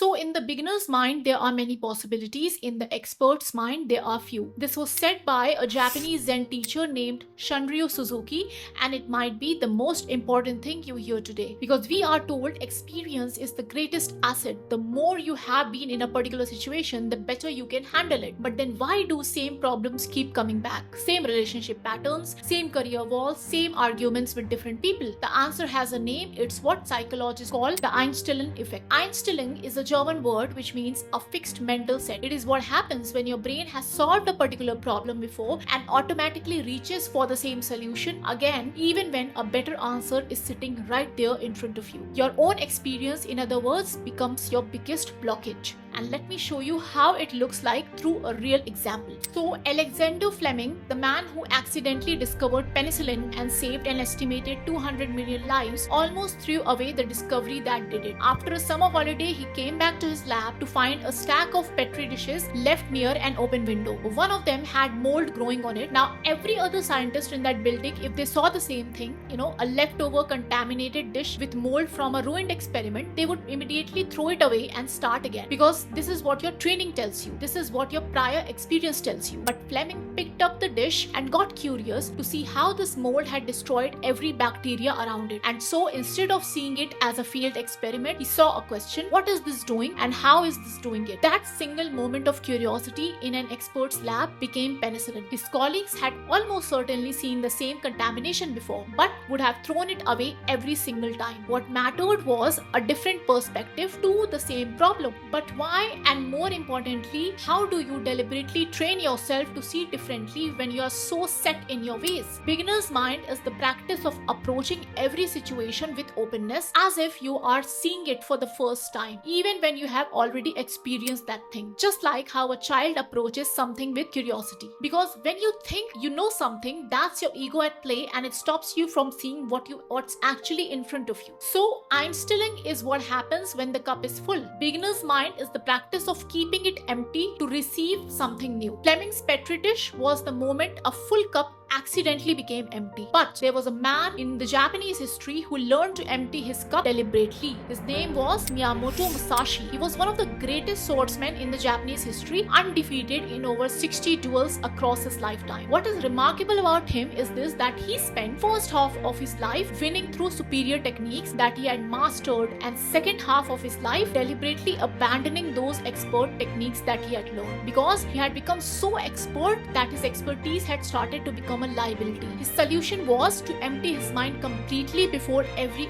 So in the beginner's mind, there are many possibilities. In the expert's mind, there are few. This was said by a Japanese Zen teacher named Shunryu Suzuki, and it might be the most important thing you hear today. Because we are told experience is the greatest asset. The more you have been in a particular situation, the better you can handle it. But then why do same problems keep coming back? Same relationship patterns, same career walls, same arguments with different people. The answer has a name. It's what psychologists call the Einstellung Effect. Einstellung is a German word which means a fixed mental set. It is what happens when your brain has solved a particular problem before and automatically reaches for the same solution again, even when a better answer is sitting right there in front of you. Your own experience, in other words, becomes your biggest blockage. And let me show you how it looks like through a real example. So Alexander Fleming, the man who accidentally discovered penicillin and saved an estimated 200 million lives, almost threw away the discovery that did it. After a summer holiday, he came back to his lab to find a stack of petri dishes left near an open window. One of them had mold growing on it. Now every other scientist in that building, if they saw the same thing, a leftover contaminated dish with mold from a ruined experiment, they would immediately throw it away and start again, because this is what your training tells you. This is what your prior experience tells you. But Fleming picked up the dish and got curious to see how this mold had destroyed every bacteria around it. And so instead of seeing it as a failed experiment, he saw a question: what is this doing and how is this doing it? That single moment of curiosity in an expert's lab became penicillin. His colleagues had almost certainly seen the same contamination before, but would have thrown it away every single time. What mattered was a different perspective to the same problem. But why? And more importantly, how do you deliberately train yourself to see differently when you are so set in your ways? Beginner's mind is the practice of approaching every situation with openness, as if you are seeing it for the first time, even when you have already experienced that thing. Just like how a child approaches something with curiosity. Because when you think you know something, that's your ego at play, and it stops you from seeing what's actually in front of you. So Einstellung is what happens when the cup is full. Beginner's mind is the practice of keeping it empty to receive something new. Fleming's petri dish was the moment a full cup accidentally became empty. But there was a man in the Japanese history who learned to empty his cup deliberately. His name was Miyamoto Musashi. He was one of the greatest swordsmen in the Japanese history, undefeated in over 60 duels across his lifetime. What is remarkable about him is this, that he spent first half of his life winning through superior techniques that he had mastered, and second half of his life deliberately abandoning those expert techniques that he had learned, because he had become so expert that his expertise had started to become a liability. His solution was to empty his mind completely before every